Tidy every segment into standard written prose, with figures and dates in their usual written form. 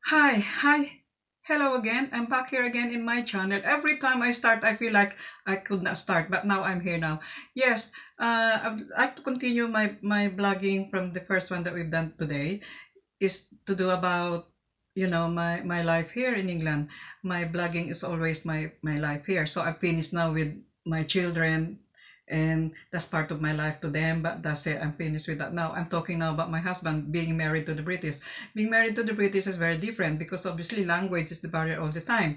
Hi, hello again. I'm back here again in my channel. Every time I start, I feel like I could not start, but now I'm here now. Yes, I'd like to continue my blogging from the first one that we've done today, is to do about my life here in England. My blogging is always my life here. So I finished now with my children, and that's part of my life to them, but that's it. I'm finished with that. Now I'm talking now about my husband being married to the British. Being married to the British is very different because obviously language is the barrier all the time.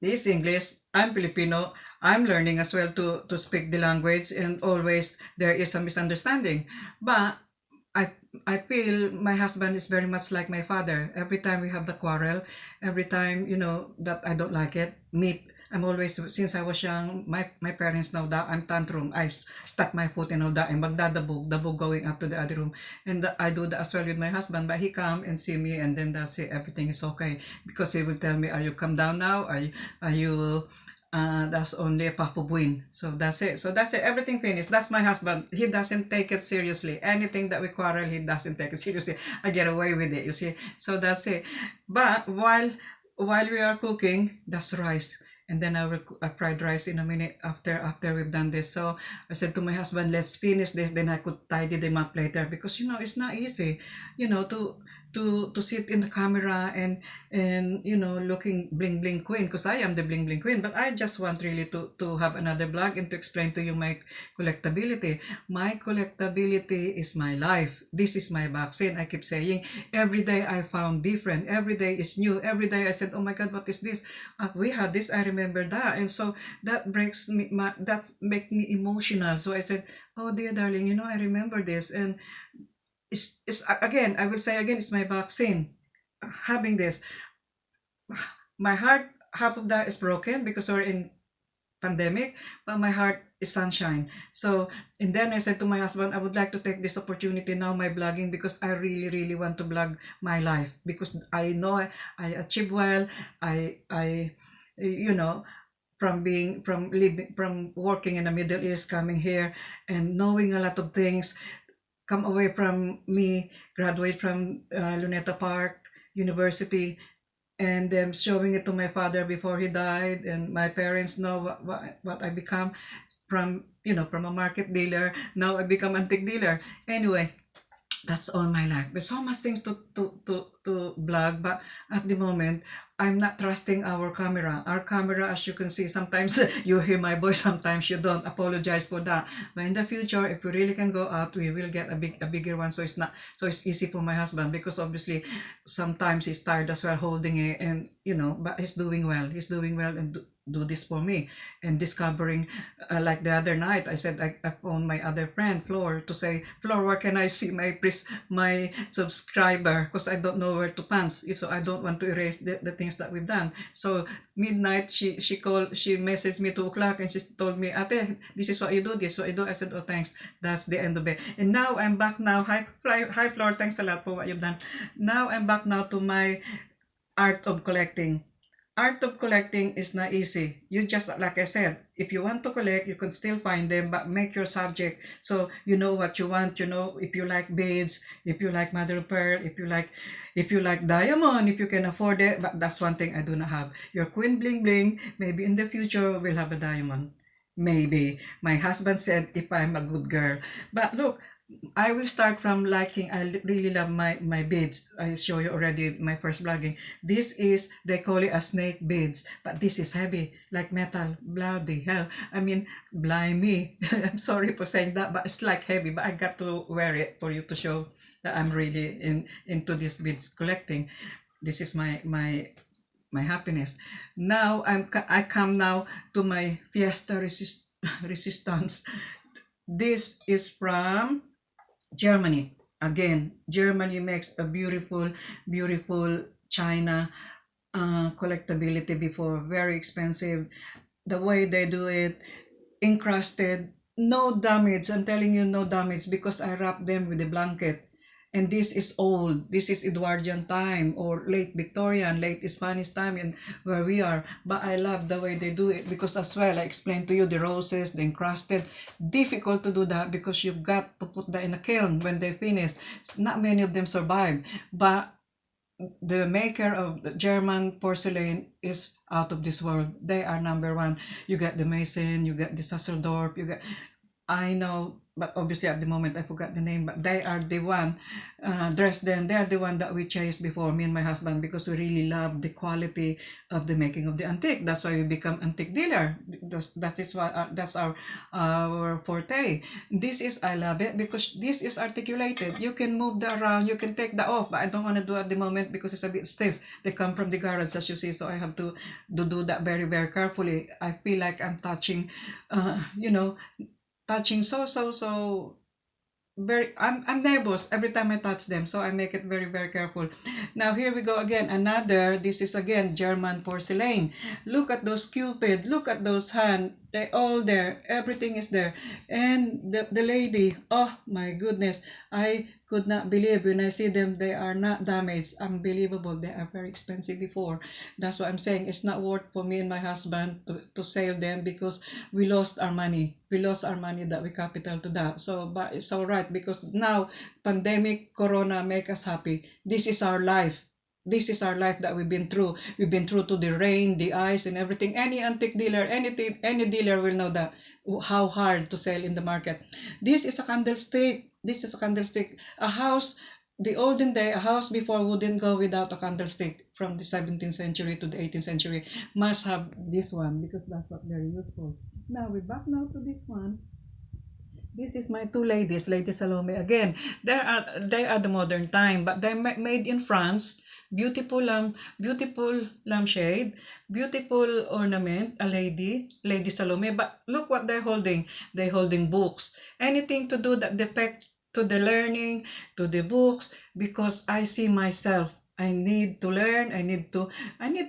This English, I'm Filipino, I'm learning as well to speak the language, and always there is a misunderstanding. But I I feel my husband is very much like my father. Every time we have the quarrel, every time that I don't like it, I'm always, since I was young, my parents know that I'm tantrum. I stuck my foot and all that, and magdadabog going up to the other room, and I do that as well with my husband. But he come and see me, and then that's it. Everything is okay because he will tell me, "Are you come down now? Are you that's only a papubuin." So that's it. So that's it. Everything finished. That's my husband. He doesn't take it seriously. Anything that we quarrel, he doesn't take it seriously. I get away with it, you see. So that's it. But while we are cooking, that's rice. And then I will fried rice in a minute after we've done this. So I said to my husband, let's finish this. Then I could tidy them up later because it's not easy, to sit in the camera and looking bling bling queen, because I am the bling bling queen. But I just want really to have another blog and to explain to you my collectability. My collectability is my life. This is my vaccine. I keep saying every day I found different. Every day is new. Every day I said, oh my god, what is this? We had this, I remember that. And so that breaks me, that make me emotional. So I said, oh dear darling, I remember this. And it's again, I will say again, it's my vaccine. Having this, my heart, half of that is broken because we're in pandemic, but my heart is sunshine. So, and then I said to my husband, I would like to take this opportunity now, my blogging, because I really, really want to blog my life, because I know I achieve well. I you know from working in the Middle East, coming here and knowing a lot of things, come away from me, graduate from Luneta Park University, and then showing it to my father before he died, and my parents know what I become from, from a market dealer. Now I become antique dealer. Anyway, that's all my life. There's so much things to blog, but at the moment, I'm not trusting our camera. Our camera, as you can see, sometimes you hear my voice, sometimes you don't. Apologize for that. But in the future, if we really can go out, we will get a bigger one. So it's easy for my husband, because obviously sometimes he's tired as well holding it, and but he's doing well. He's doing well, and do this for me, and discovering, like the other night, I said I phoned my other friend Flor to say, Flor, where can I see my subscriber, because I don't know where to pants, so I don't want to erase the things that we've done. So midnight, she messaged me 2 o'clock, and she told me, Ate, this is what you do, this is what you do. I said, oh thanks, that's the end of it. And now I'm back now. Hi Flor, thanks a lot for what you've done. Now I'm back now to my art of collecting. Art of collecting is not easy. You just, like I said, if you want to collect, you can still find them, but make your subject so you know what you want. If you like beads, if you like mother of pearl, if you like diamond, if you can afford it. But that's one thing I do not have. Your queen bling bling. Maybe in the future we'll have a diamond. Maybe. My husband said if I'm a good girl. But look, I will start from liking. I really love my beads. I show you already my first vlogging. This is, they call it a snake beads, but this is heavy, like metal. Bloody hell. I mean, blimey. I'm sorry for saying that, but it's like heavy. But I got to wear it for you to show that I'm really into this beads collecting. This is my happiness. Now I come now to my Fiesta Resistance. This is from Germany. Again, Germany makes a beautiful, beautiful China collectability before. Very expensive. The way they do it, encrusted, no damage. I'm telling you, no damage, because I wrap them with a blanket. And this is old. This is Edwardian time, or late Victorian, late Spanish time, and where we are. But I love the way they do it, because as well, I explained to you the roses, the encrusted. Difficult to do that because you've got to put that in a kiln when they finish. Not many of them survive. But the maker of the German porcelain is out of this world. They are number one. You get the Mason, you get the Sasseldorp, you get, I know, but obviously at the moment I forgot the name, but they are the one, Dresden, they are the one that we chased before, me and my husband, because we really love the quality of the making of the antique. That's why we become antique dealer. That is why, that's our forte. This is, I love it because this is articulated. You can move that around, you can take that off, but I don't want to do at the moment because it's a bit stiff. They come from the garage, as you see, so I have to do that very, very carefully. I feel like I'm touching, you know, touching so very, I'm nervous every time I touch them, so I make it very, very careful. Now here we go again, another, this is again German porcelain. Look at those cupid, look at those hand, they all there, everything is there. And the lady, oh my goodness, I could not believe when I see them, they are not damaged. Unbelievable, they are very expensive before. That's what I'm saying, it's not worth for me and my husband to sell them because we lost our money. We lost our money that we capital to that. So, but it's all right because now pandemic, corona make us happy. This is our life. This is our life that we've been through. We've been through to the rain, the ice, and everything. Any antique dealer, anything, any dealer will know that how hard to sell in the market. This is a candlestick. This is a candlestick. A house, the olden day, a house before wouldn't go without a candlestick. From the 17th century to the 18th century, must have this one because that's what very useful. Now we're back now to this one. This is my two ladies, Lady Salome again. They are the modern time, but they're made in France. Beautiful lampshade, beautiful ornament, a Lady Salome. But look what they're holding. They're holding books. Anything to do that depict to the learning, to the books, because I see myself. I need to learn. I need to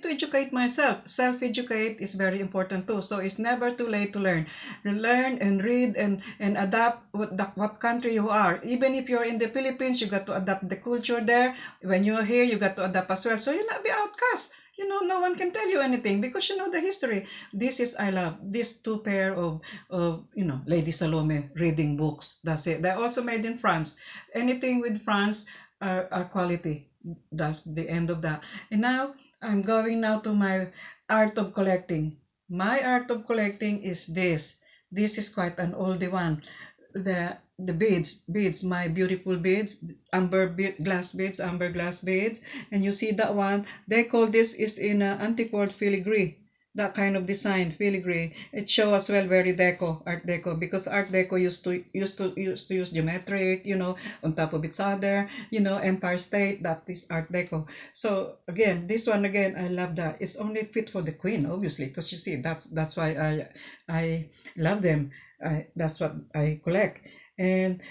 educate myself. Self-educate is very important too. So it's never too late to learn. Learn and read and adapt what country you are. Even if you're in the Philippines, you got to adapt the culture there. When you're here, you got to adapt as well. So you'll not be outcast. You know, no one can tell you anything because you know the history. This is, I love these two pair of Lady Salome reading books. That's it. They're also made in France. Anything with France are quality. That's the end of that. And now I'm going now to my art of collecting. My art of collecting is this. This is quite an oldie one. The beads, my beautiful beads, amber glass beads, and you see that one. They call this is in antique world filigree. That kind of design, filigree. It shows as well very art deco, because art deco used to use geometric, on top of each other, Empire State. That is art deco. So again, this one again, I love that. It's only fit for the queen, obviously, because you see that's why I love them. That's what I collect. And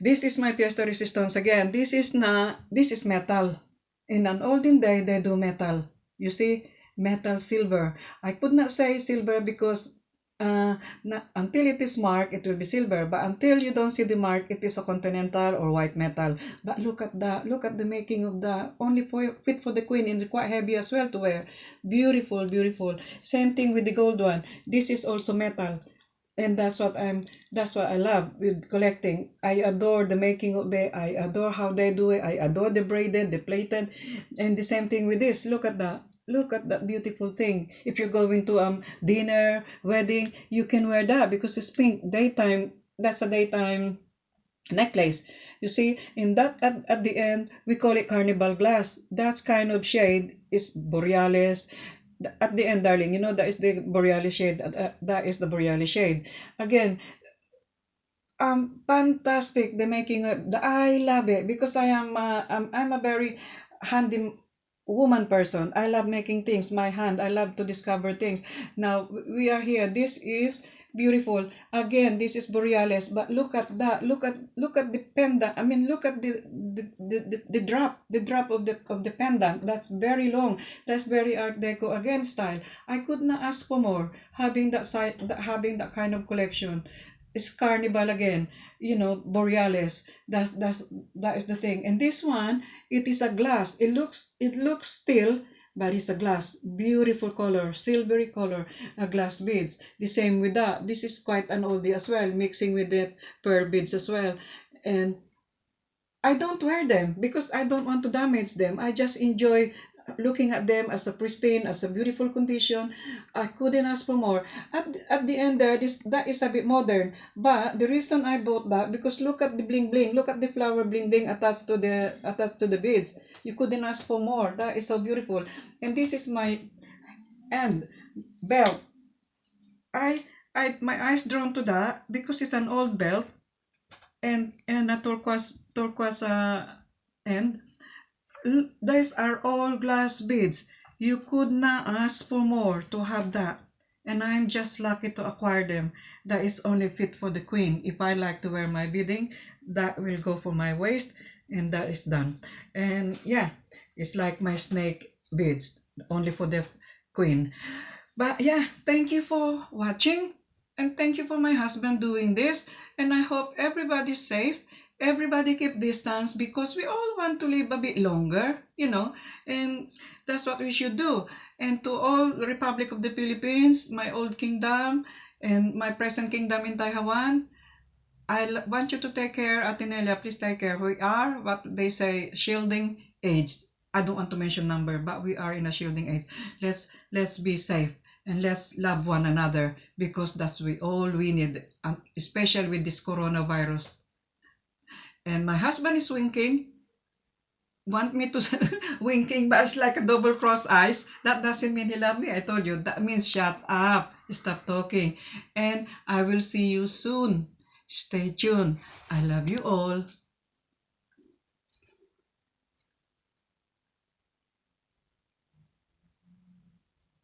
this is my pièce de résistance again. This is metal. In an olden day, they do metal. You see, metal, silver. I could not say silver because until it is marked, it will be silver. But until you don't see the mark, it is a continental or white metal. But look at the making of the only fit for the queen, and quite heavy as well to wear. Beautiful, beautiful. Same thing with the gold one. This is also metal. And that's what I love with collecting. I adore the making of it. I adore how they do it. I adore the braided, the plated, and the same thing with this. Look at that beautiful thing. If you're going to dinner, wedding, you can wear that because it's pink. Daytime, that's a daytime necklace. You see, in that at the end, we call it carnival glass. That's kind of shade is borealis. At the end, darling, that is the borealis shade. That is the borealis shade. Again, fantastic. The making of I love it because I'm a very handy woman person. I love making things. My hand. I love to discover things. Now we are here. This is beautiful. Again, this is borealis. But look at that. Look at the pendant. I mean, look at the drop of the pendant. That's very long. That's very Art Deco again style. I could not ask for more. Having that kind of collection. It's carnival again, borealis. That is the thing. And this one, it is a glass. It looks steel, but it's a glass. Beautiful color, silvery color, glass beads. The same with that. This is quite an oldie as well, mixing with the pearl beads as well. And I don't wear them because I don't want to damage them. I just enjoy looking at them as a pristine, as a beautiful condition. I couldn't ask for more. At the end there, that is a bit modern. But the reason I bought that, because look at the bling bling, look at the flower bling bling attached to the beads. You couldn't ask for more. That is so beautiful. And this is my end belt. I my eyes drawn to that because it's an old belt, and a turquoise end. These are all glass beads. You could not ask for more to have that. And I'm just lucky to acquire them. That is only fit for the queen. If I like to wear my beading, that will go for my waist, and that is done. And yeah, it's like my snake beads, only for the queen. But yeah, thank you for watching. And thank you for my husband doing this. And I hope everybody's safe. Everybody keep distance because we all want to live a bit longer, and that's what we should do. And to all Republic of the Philippines, my old kingdom, and my present kingdom in Taiwan, I want you to take care, Atenelia, please take care. We are what they say, shielding age. I don't want to mention number, but we are in a shielding age. Let's be safe and let's love one another because that's all we need, especially with this coronavirus. And my husband is winking, want me to winking, but it's like a double cross eyes. That doesn't mean he love me. I told you, that means shut up, stop talking. And I will see you soon. Stay tuned. I love you all.